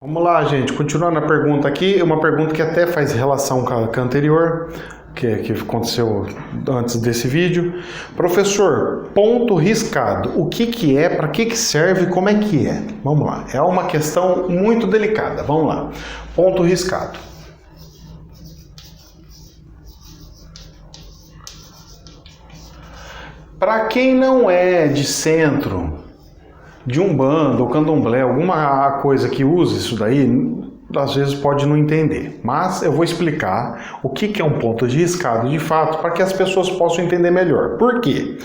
Vamos lá, gente. Continuando a pergunta aqui, uma pergunta que até faz relação com a anterior, que aconteceu antes desse vídeo. Professor, ponto riscado. O que é, para que serve, como é que é? Vamos lá. É uma questão muito delicada. Vamos lá. Ponto riscado. Para quem não é de centro, de umbanda ou candomblé, alguma coisa que use isso daí, às vezes pode não entender. Mas eu vou explicar o que é um ponto de riscado de fato, para que as pessoas possam entender melhor. Por quê?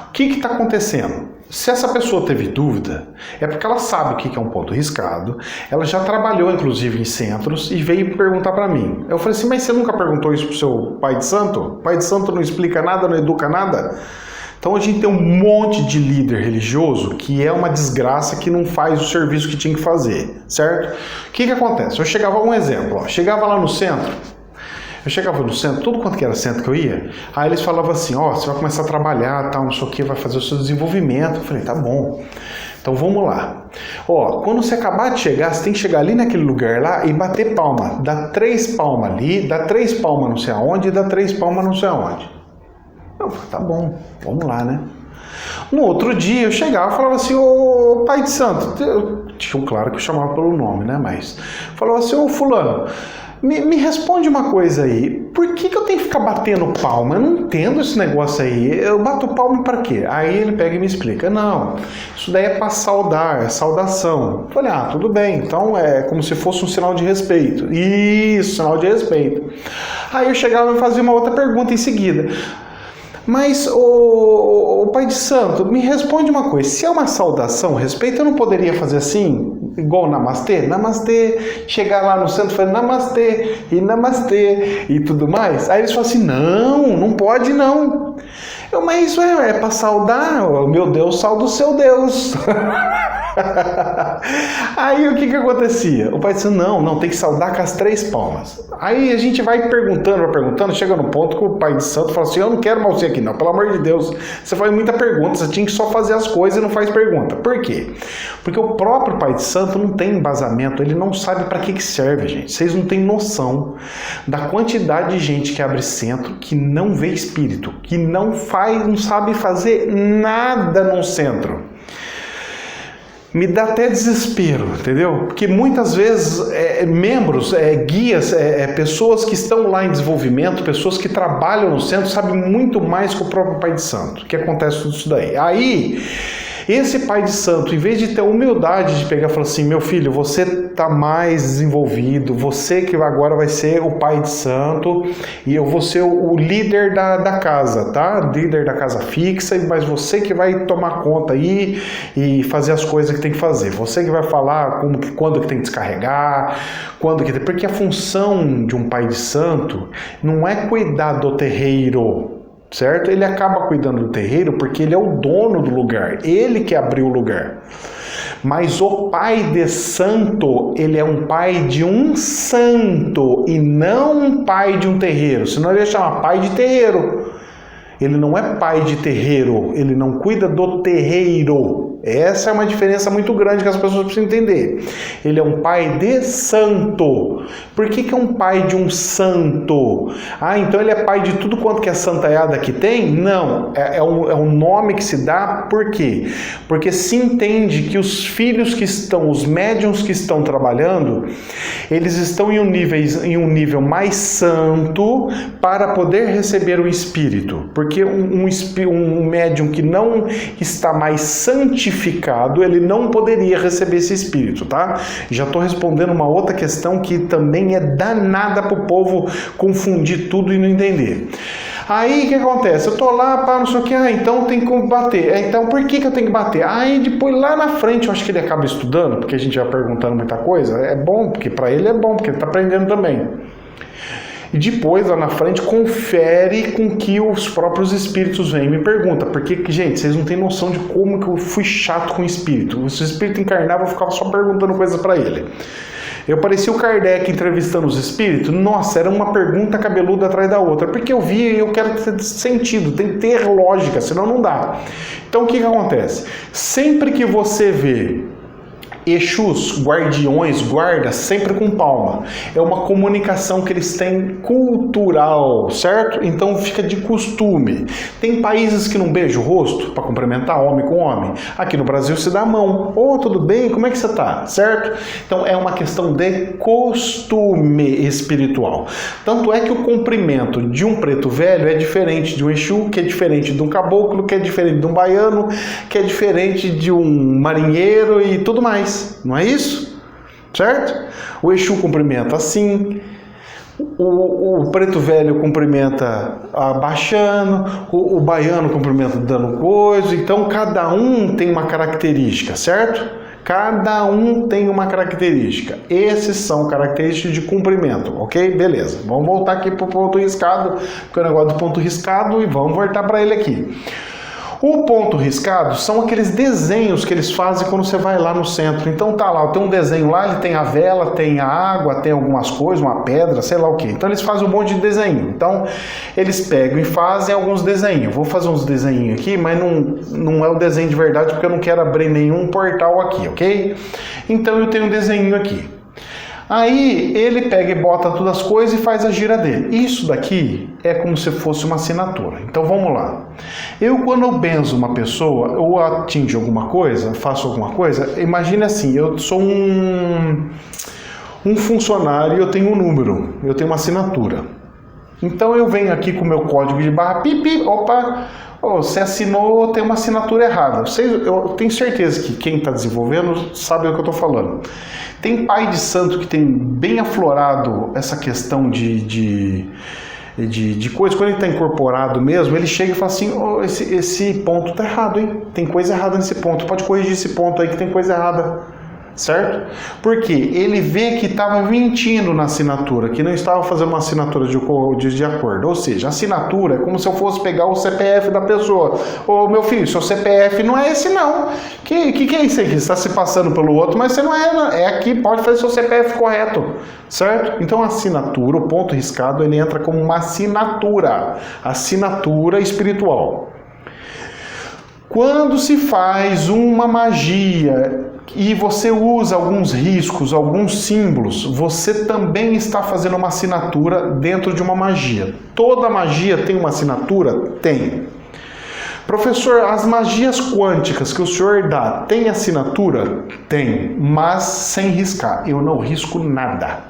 O que está acontecendo? Se essa pessoa teve dúvida, é porque ela sabe o que é um ponto riscado, ela já trabalhou inclusive em centros e veio perguntar para mim. Eu falei assim, mas você nunca perguntou isso pro seu pai de santo? O pai de santo não explica nada, não educa nada? Então a gente tem um monte de líder religioso que é uma desgraça, que não faz o serviço que tinha que fazer, certo? O que acontece? Eu chegava, um exemplo, chegava lá no centro, tudo quanto que era centro que eu ia, aí eles falavam assim, você vai começar a trabalhar, tal, não sei o que, vai fazer o seu desenvolvimento. Eu falei, tá bom, então vamos lá. Quando você acabar de chegar, você tem que chegar ali naquele lugar lá e bater palma, dá 3 palmas ali, dá 3 palmas não sei aonde e dá 3 palmas não sei aonde. Eu falei, tá bom, vamos lá, né? No outro dia eu chegava e falava assim, ô pai de santo, tinha um claro que eu chamava pelo nome, né? Mas falava assim, ô fulano, me responde uma coisa aí, por que eu tenho que ficar batendo palma? Eu não entendo esse negócio aí, eu bato palma pra quê? Aí ele pega e me explica, não, isso daí é pra saudar, é saudação. Eu falei, tudo bem, então é como se fosse um sinal de respeito. Isso, sinal de respeito. Aí eu chegava e fazia uma outra pergunta em seguida. Mas, o pai de santo, me responde uma coisa, se é uma saudação, respeito, eu não poderia fazer assim, igual namastê? Namastê, chegar lá no centro e falar namastê e tudo mais. Aí eles falam assim, não pode não. Mas isso é para saudar, meu Deus, salda o seu Deus. Aí o que acontecia? O pai disse, não, tem que saudar com as 3 palmas. Aí a gente vai perguntando, chega no ponto que o pai de santo fala assim, eu não quero mais você aqui não, pelo amor de Deus, você faz muita pergunta, você tinha que só fazer as coisas e não faz pergunta. Por quê? Porque o próprio pai de santo não tem embasamento, ele não sabe para que serve, gente. Vocês não têm noção da quantidade de gente que abre centro, que não vê espírito, que não sabe fazer nada no centro. Me dá até desespero, entendeu? Porque muitas vezes membros, guias, pessoas que estão lá em desenvolvimento, pessoas que trabalham no centro, sabem muito mais que o próprio pai de santo. O que acontece tudo isso daí? Aí, esse pai de santo, em vez de ter a humildade de pegar e falar assim, meu filho, você está mais desenvolvido, você que agora vai ser o pai de santo e eu vou ser o líder da casa, tá? Líder da casa fixa, mas você que vai tomar conta aí e fazer as coisas que tem que fazer. Você que vai falar quando que tem que descarregar, porque a função de um pai de santo não é cuidar do terreiro, certo? Ele acaba cuidando do terreiro porque ele é o dono do lugar, ele que abriu o lugar. Mas o pai de santo, ele é um pai de um santo e não um pai de um terreiro, senão ele ia chamar pai de terreiro. Ele não é pai de terreiro, ele não cuida do terreiro. Essa é uma diferença muito grande que as pessoas precisam entender. Ele é um pai de santo. Por que é um pai de um santo? Então ele é pai de tudo quanto que a santaiada que tem? Não, é um nome que se dá, por quê? Porque se entende que os filhos que estão, os médiuns que estão trabalhando, eles estão em um nível mais santo para poder receber o espírito. Porque um médium que não está mais santificado, ele não poderia receber esse espírito, tá? Já estou respondendo uma outra questão que também é danada para o povo confundir tudo e não entender. Aí o que acontece? Eu estou lá, não sei o que, então tem que bater. Então por que eu tenho que bater? Aí depois lá na frente eu acho que ele acaba estudando, porque a gente vai perguntando muita coisa. É bom, porque para ele é bom, porque ele está aprendendo também. E depois, lá na frente, confere com que os próprios espíritos vêm e me perguntam. Porque, gente, vocês não têm noção de como que eu fui chato com o espírito. Se o espírito encarnava, eu ficava só perguntando coisas para ele. Eu parecia o Kardec entrevistando os espíritos. Nossa, era uma pergunta cabeluda atrás da outra. Porque eu vi e eu quero ter sentido, tem que ter lógica, senão não dá. Então, o que acontece? Sempre que você vê Exus, guardiões, guarda, sempre com palma. É uma comunicação que eles têm cultural, certo? Então fica de costume. Tem países que não beijam o rosto para cumprimentar homem com homem. Aqui no Brasil se dá a mão. Ô, tudo bem? Como é que você tá? Certo? Então é uma questão de costume espiritual. Tanto é que o cumprimento de um preto velho é diferente de um Exu, que é diferente de um caboclo, que é diferente de um baiano, que é diferente de um marinheiro e tudo mais. Não é isso? Certo? O Exu cumprimenta assim, o preto velho cumprimenta abaixando, o baiano cumprimenta dando coisa. Então cada um tem uma característica, certo? Cada um tem uma característica. Esses são características de cumprimento, ok? Beleza. Vamos voltar aqui para o ponto riscado, porque é o negócio do ponto riscado, e vamos voltar para ele aqui. O ponto riscado são aqueles desenhos que eles fazem quando você vai lá no centro. Então tá lá, tem um desenho lá, ele tem a vela, tem a água, tem algumas coisas, uma pedra, sei lá o que. Então eles fazem um monte de desenho. Então eles pegam e fazem alguns desenhos. Vou fazer uns desenhos aqui, mas não é o desenho de verdade, porque eu não quero abrir nenhum portal aqui, ok? Então eu tenho um desenho aqui. Aí ele pega e bota todas as coisas e faz a gira dele. Isso daqui é como se fosse uma assinatura. Então vamos lá. Quando eu benzo uma pessoa, ou atingo alguma coisa, faço alguma coisa, imagine assim, eu sou um funcionário e eu tenho um número, eu tenho uma assinatura. Então eu venho aqui com o meu código de barra, pipi, opa, você assinou, tem uma assinatura errada. Eu tenho certeza que quem está desenvolvendo sabe o que eu estou falando. Tem pai de santo que tem bem aflorado essa questão de coisa. Quando ele está incorporado mesmo, ele chega e fala assim, esse ponto está errado, hein? Tem coisa errada nesse ponto, pode corrigir esse ponto aí que tem coisa errada. Certo? Porque ele vê que estava mentindo na assinatura, que não estava fazendo uma assinatura de acordo. Ou seja, a assinatura é como se eu fosse pegar o CPF da pessoa. Ô meu filho, seu CPF não é esse não. Que é isso aqui? Você está se passando pelo outro, mas você não é. É aqui, pode fazer seu CPF correto. Certo? Então a assinatura, o ponto riscado, ele entra como uma assinatura espiritual. Quando se faz uma magia e você usa alguns riscos, alguns símbolos, você também está fazendo uma assinatura dentro de uma magia. Toda magia tem uma assinatura? Tem. Professor, as magias quânticas que o senhor dá, tem assinatura? Tem, mas sem riscar. Eu não risco nada.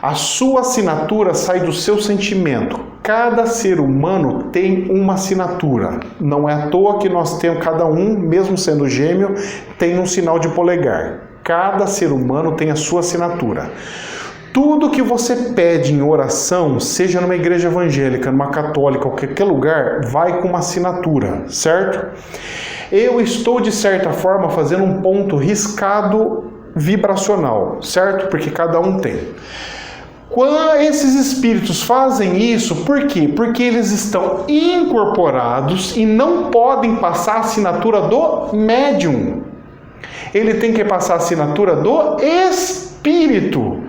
A sua assinatura sai do seu sentimento. Cada ser humano tem uma assinatura. Não é à toa que nós temos, cada um, mesmo sendo gêmeo, tem um sinal de polegar. Cada ser humano tem a sua assinatura. Tudo que você pede em oração, seja numa igreja evangélica, numa católica, ou qualquer lugar, vai com uma assinatura, certo? Eu estou, de certa forma, fazendo um ponto riscado vibracional, certo? Porque cada um tem. Quando esses espíritos fazem isso, por quê? Porque eles estão incorporados e não podem passar a assinatura do médium. Ele tem que passar a assinatura do espírito.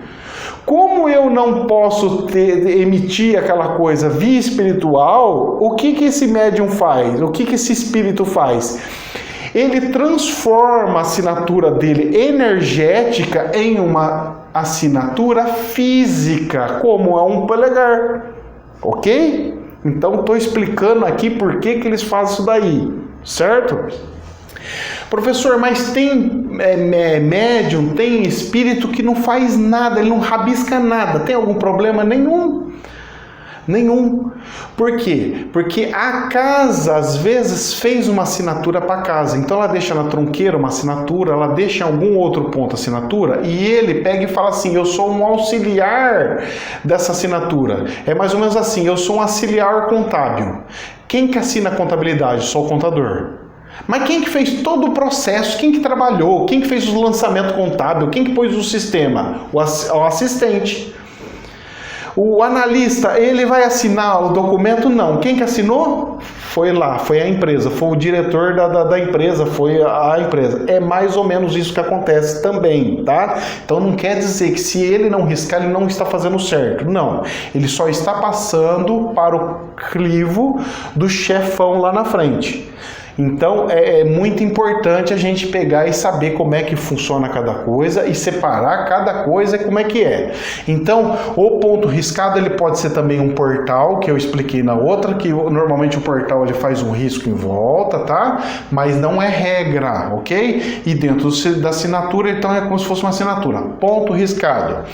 Como eu não posso emitir aquela coisa via espiritual, o que esse médium faz? O que esse espírito faz? Ele transforma a assinatura dele energética em uma assinatura física, como é um polegar, ok? Então estou explicando aqui por que eles fazem isso daí, certo? Professor, mas tem médium, tem espírito que não faz nada, ele não rabisca nada, tem algum problema? Nenhum. Por quê? Porque a casa, às vezes, fez uma assinatura para casa. Então ela deixa na tronqueira uma assinatura, ela deixa em algum outro ponto a assinatura, e ele pega e fala assim, eu sou um auxiliar dessa assinatura. É mais ou menos assim, eu sou um auxiliar contábil. Quem que assina a contabilidade? Sou o contador. Mas quem que fez todo o processo? Quem que trabalhou? Quem que fez o lançamento contábil? Quem que pôs o sistema? O assistente. O analista, ele vai assinar o documento? Não. Quem que assinou? Foi lá, foi a empresa, foi o diretor da empresa, foi a empresa. É mais ou menos isso que acontece também, tá? Então não quer dizer que se ele não riscar, ele não está fazendo certo. Não, ele só está passando para o crivo do chefão lá na frente. Então é muito importante a gente pegar e saber como é que funciona cada coisa e separar cada coisa e como é que é. Então, o ponto riscado ele pode ser também um portal, que eu expliquei na outra, que normalmente o portal ele faz um risco em volta, tá? Mas não é regra, ok? E dentro da assinatura, então é como se fosse uma assinatura. Ponto riscado.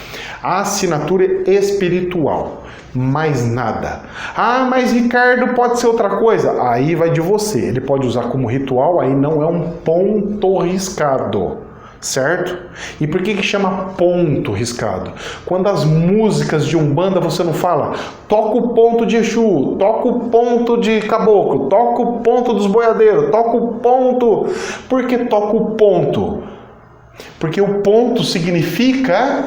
A assinatura espiritual. Mais nada. Ah, mas Ricardo pode ser outra coisa. Aí vai de você. Ele pode usar como ritual, aí não é um ponto riscado. Certo? E por que chama ponto riscado? Quando as músicas de Umbanda você não fala, toca o ponto de Exu, toca o ponto de Caboclo, toca o ponto dos boiadeiros, toca o ponto. Por que toca o ponto? Porque o ponto significa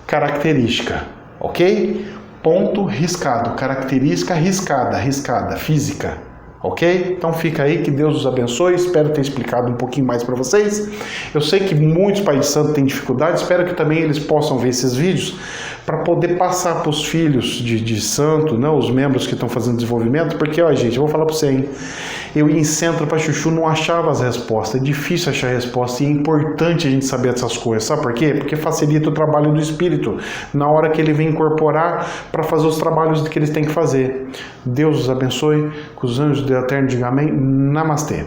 característica, ok? Ponto riscado, característica riscada, física. Ok? Então fica aí, que Deus os abençoe, espero ter explicado um pouquinho mais para vocês. Eu sei que muitos pais de santo têm dificuldade, espero que também eles possam ver esses vídeos para poder passar para os filhos de santo, né, os membros que estão fazendo desenvolvimento, porque, ó, gente, eu vou falar para você, hein? Eu ia em centro para chuchu, não achava as respostas, é difícil achar a resposta e é importante a gente saber dessas coisas, sabe por quê? Porque facilita o trabalho do espírito, na hora que ele vem incorporar para fazer os trabalhos que eles têm que fazer. Deus os abençoe, que os anjos do Eterno digam amém, namastê.